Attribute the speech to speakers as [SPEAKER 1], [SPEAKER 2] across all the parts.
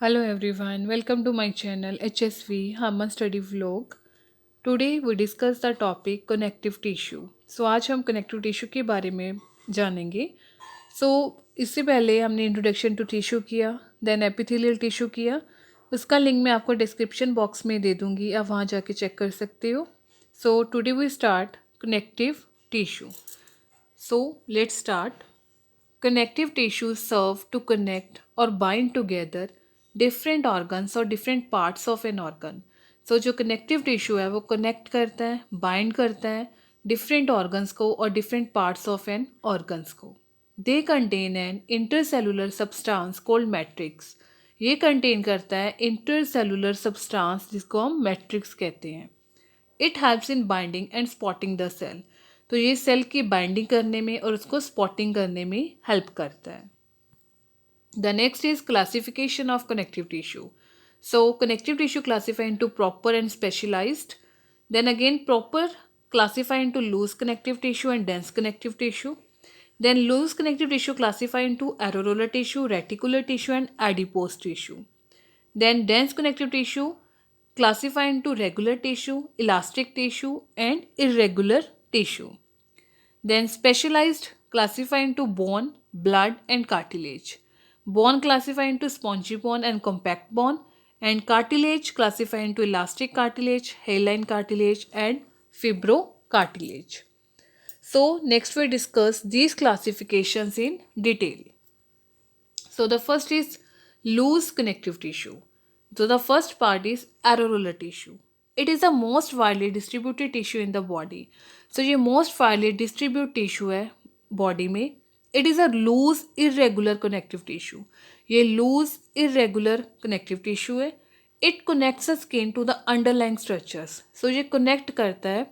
[SPEAKER 1] Hello everyone, welcome to my channel HSV Harman Study Vlog. Today we discuss the topic connective tissue. आज हम connective tissue के बारे में जानेंगे. So इससे पहले हमने इंट्रोडक्शन टू टिश्यू किया, देन एपिथेलियल टिश्यू किया. उसका लिंक मैं आपको डिस्क्रिप्शन बॉक्स में दे दूँगी, आप वहाँ जाके चेक कर सकते हो. So today we start connective tissue. So let's start. Connective tissues serve to connect or bind together different organs or different parts of an organ. So जो connective tissue है वो connect करता है, bind करता है different organs को और different parts of an organs को. They contain an intercellular substance called matrix. ये contain करता है intercellular substance जिसको हम matrix कहते हैं. It helps in binding and spotting the cell. तो ये सेल की बाइंडिंग करने में और उसको स्पॉटिंग करने में हेल्प करता है. The next is classification of connective tissue. So connective tissue classify into proper and specialised. Then again proper classify into loose connective tissue and dense connective tissue. Then loose connective tissue classify into areolar tissue, reticular tissue and adipose tissue. Then dense connective tissue classify into regular tissue, elastic tissue and irregular tissue. Then specialized classify into bone, blood and cartilage. Bone classify into spongy bone and compact bone, and cartilage classify into elastic cartilage, hyaline cartilage and fibrocartilage. So next we discuss these classifications in detail. So the first is loose connective tissue. So the first part is areolar tissue. It is the most widely distributed tissue in the body. So ये most widely distributed tissue है body में. It is a loose irregular connective tissue. ये loose irregular connective tissue है. It connects the skin to the underlying structures. So ये connect करता है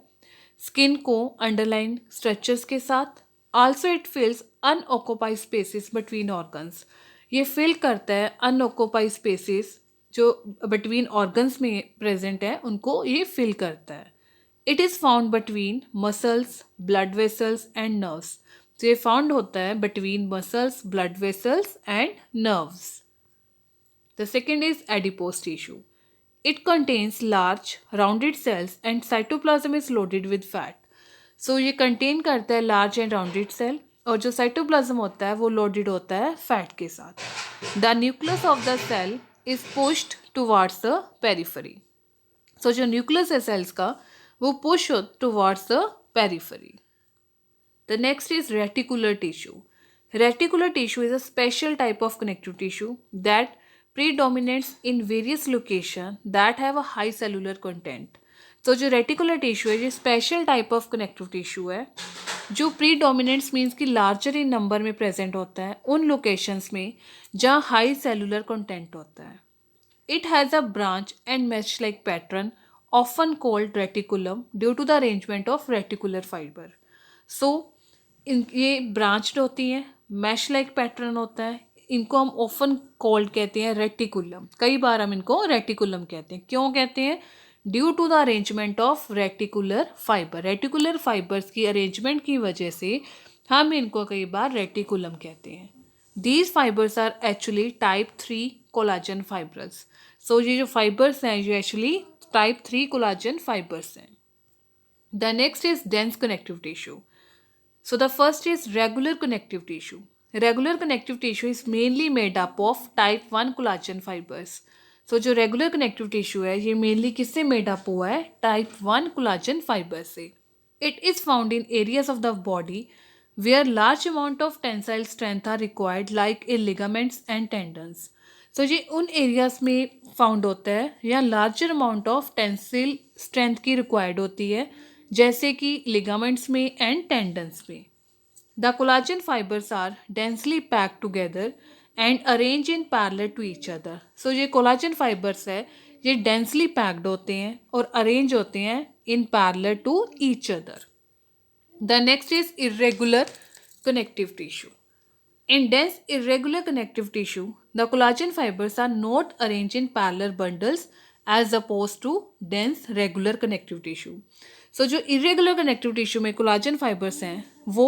[SPEAKER 1] skin को underline structures के साथ. Also it fills unoccupied spaces between organs. ये fill करता है अनऑक्यूपाइड स्पेसिस जो बिटवीन ऑर्गन्स में प्रेजेंट है उनको ये फिल करता है. It is found between muscles, blood vessels and nerves. तो ये फाउंड होता है between muscles, blood vessels and nerves. The second is adipose tissue. It contains large rounded cells and cytoplasm is loaded with fat. So ये contain करता है large and rounded cell और जो cytoplasm होता है वो loaded होता है fat के साथ. The nucleus of the cell is pushed towards the periphery. So जो nucleus है cells का वो push towards the periphery. The next is reticular tissue. Reticular tissue is a special type of connective tissue that predominates in various locations that have a high cellular content. तो जो reticular tissue है ये special type of connective tissue है जो प्रीडोमिनेंट्स means कि larger in number में present होता है उन लोकेशंस में जहाँ हाई सेलुलर कंटेंट होता है. It has a branch and mesh like pattern often called reticulum due to the arrangement of reticular fiber. So ये ब्रांच्ड होती हैं, मैश लाइक पैटर्न होता है. इनको हम ऑफन कॉल्ड कहते हैं रेटिकुलम. कई बार हम इनको रेटिकुलम कहते हैं. क्यों कहते हैं? Due to the arrangement of reticular fibre. Reticular fibres की अरेंजमेंट की वजह से हम इनको कई बार रेटिकुलम कहते हैं. These fibers are actually type 3 collagen fibers. So ये जो फाइबर्स हैं ये एक्चुअली टाइप 3 कोलाजन फाइबर्स हैं. The next is dense connective tissue. So the first is regular connective tissue. Regular connective tissue is mainly made up of type 1 collagen fibers. So जो regular connective tissue है ये mainly किससे made up हुआ है? type 1 collagen fibers से. It is found in areas of the body where large amount of tensile strength are required like in ligaments and tendons. So ये उन areas में found होता है या larger amount of tensile strength की required होती है जैसे कि लिगामेंट्स में एंड टेंडन्स में. The collagen fibers are densely packed together and arrange in parallel to each other. So ये कोलाजन फाइबर्स है ये डेंसली पैक्ड होते हैं और अरेंज होते हैं in parallel to each other. The next is irregular connective tissue. In dense irregular connective tissue, the collagen fibers are not arranged in parallel bundles as opposed to dense regular connective tissue. So जो irregular connective tissue में collagen fibers हैं वो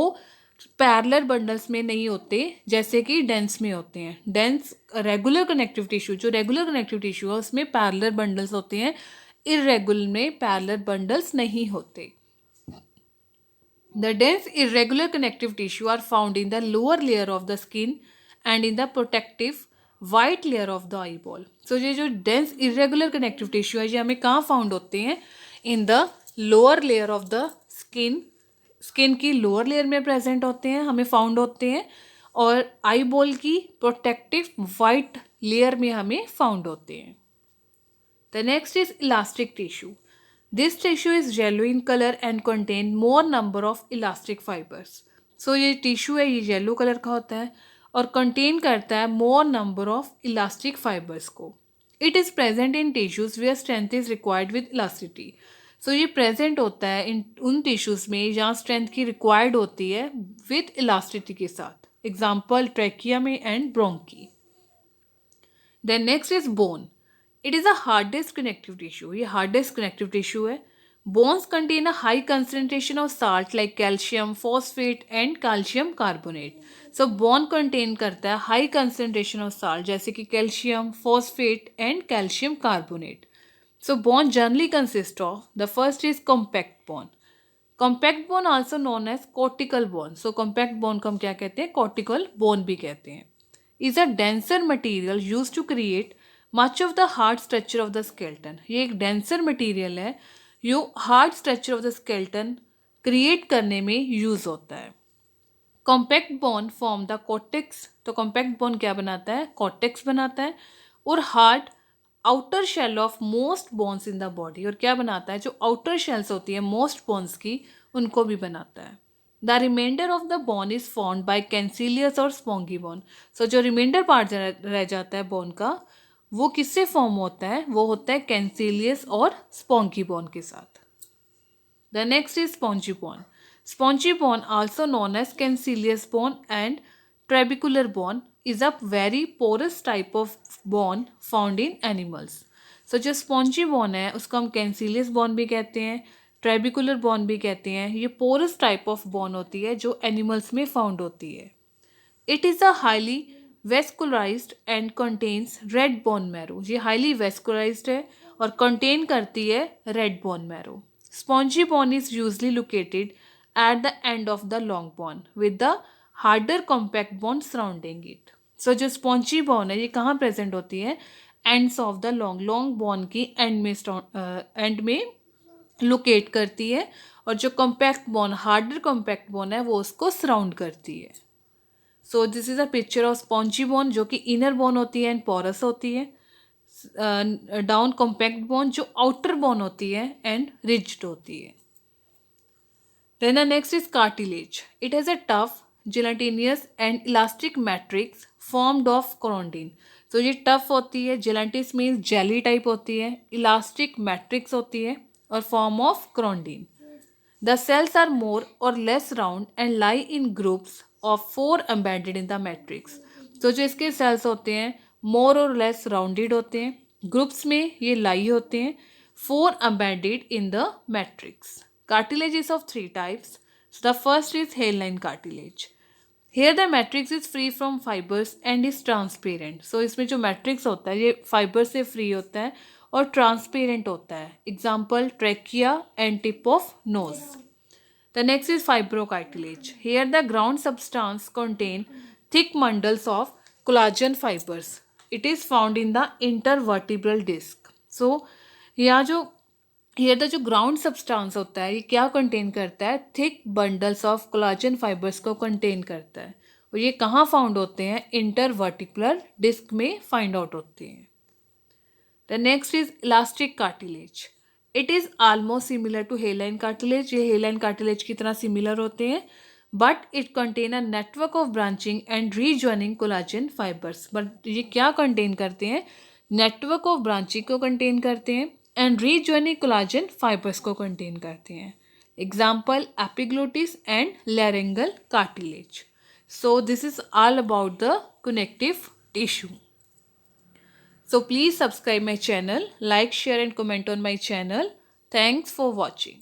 [SPEAKER 1] parallel bundles में नहीं होते जैसे कि dense में होते हैं। डेंस रेगुलर कनेक्टिव टिश्यू, जो रेगुलर कनेक्टिव टिश्यू है उसमें पैरेलल बंडल्स होते हैं, इर्रेगुलर में पैरेलल बंडल्स नहीं होते। The dense irregular connective tissue are found in the lower layer of the skin and in the protective white layer of the eyeball. So ये जो dense irregular connective tissue है ये हमें कहाँ found होते हैं? In the lower layer of the skin, skin की lower layer में प्रेजेंट होते हैं, हमें फाउंड होते हैं, और आई बॉल की प्रोटेक्टिव वाइट लेयर में हमें फाउंड होते हैं। The next is elastic tissue. This tissue is yellow in color and contain more number of elastic fibers. So ये टिश्यू है, ये येलो कलर का होता है और कंटेन करता है more number of elastic fibers को. It is present in tissues where strength is required with elasticity. So ये present होता है इन उन टिश्यूज़ में जहाँ स्ट्रेंथ की रिक्वायर्ड होती है विथ इलास्टिसिटी के साथ. एग्जाम्पल ट्रैकिया में and bronchi. Then next is bone. It is a hardest connective tissue. ये हार्डेस्ट कनेक्टिव टिश्यू है. Bones contain a high concentration of salt like calcium phosphate and calcium carbonate. So bone contain करता है high concentration of salt जैसे कि calcium phosphate and calcium carbonate. So bone generally consist of the first is compact bone. Compact bone also known as cortical bone. So compact bone को हम क्या कहते हैं? Cortical bone भी कहते हैं. Is a denser material use to create much of the hard structure of the skeleton. ये एक डेंसर मटीरियल है जो hard structure of the skeleton create करने में यूज होता है. Compact bone form the cortex. तो कॉम्पैक्ट बोन क्या बनाता है? कॉर्टेक्स बनाता है. और hard outer shell of most bones in the body. और क्या बनाता है? जो आउटर शेल्स होती है मोस्ट बोन्स की, उनको भी बनाता है. The reminder of the bone is formed by cancellous और स्पॉन्गी बोन. सो जो रिमाइंडर पार्ट रह जाता है बोन का, वो किससे फॉर्म होता है? वो होता है कैंसिलियस और स्पॉन्गी बोन के साथ. The next is spongy bone. Spongy bone also known as cancellous bone and trabecular bone is a very porous type of bone found in animals. So जो स्पॉन्जी बोन है उसको हम कैंसिलियस बोन भी कहते हैं, trabecular bone भी कहते हैं. ये पोरस टाइप ऑफ बोन होती है जो एनिमल्स में फाउंड होती है. It is a highly vascularized and contains red bone marrow. ये हाईली वेस्कुलराइज्ड है और कंटेन करती है red bone marrow. Spongy bone is usually located at the end of the long bone with the harder compact bone surrounding it. So जो spongy bone है ये कहाँ present होती है? Ends of the long bone की end में locate करती है, और जो compact bone harder compact bone है वो उसको सराउंड करती है. सो this is a picture of spongy bone जो कि इनर बोन होती है एंड पोरस होती है. डाउन कॉम्पैक्ट बोन जो आउटर बोन होती है एंड रिज्ड होती है. Then the next is cartilage. It has a tough, gelatinous and elastic matrix formed of chondrin. So ये tough होती है, gelatinous means jelly type होती है, elastic matrix होती है और form of chondrin. The cells are more or less round and lie in groups of 4 embedded in the matrix. So जो इसके cells होते हैं more or less rounded होते हैं, groups में ये lie होते हैं, 4 embedded in the matrix. Cartilage is of 3 types. So the first is hairline cartilage. Here the matrix is free from fibers and is transparent. So इसमें जो matrix होता है ये fiber से free होता है और transparent होता है. Example trachea and tip of nose. The next is fibrocartilage. Here the ground substance contain thick bundles of collagen fibers. It is found in the intervertebral disc. So यहाँ जो here the जो ground substance होता है ये क्या contain करता है? Thick bundles of collagen fibres को कंटेन करता है, और ये कहाँ फाउंड होते हैं? इंटरवर्टिकुलर डिस्क में फाइंड आउट होते हैं. The next is elastic cartilage. It is almost similar to hyaline cartilage. ये हेयरलाइन कार्टिलेज की तरह सिमिलर होते हैं, but it contain a network of branching and rejoining collagen fibres. But ये क्या कंटेन करते हैं? नेटवर्क ऑफ ब्रांचिंग को कंटेन करते हैं एंड रीजॉइनिंग कोलाजन फाइबर्स को कंटेन करते हैं. Example epiglottis and laryngeal cartilage. So this is all about the connective tissue. So please subscribe my channel, like, share and comment on my channel. Thanks for watching.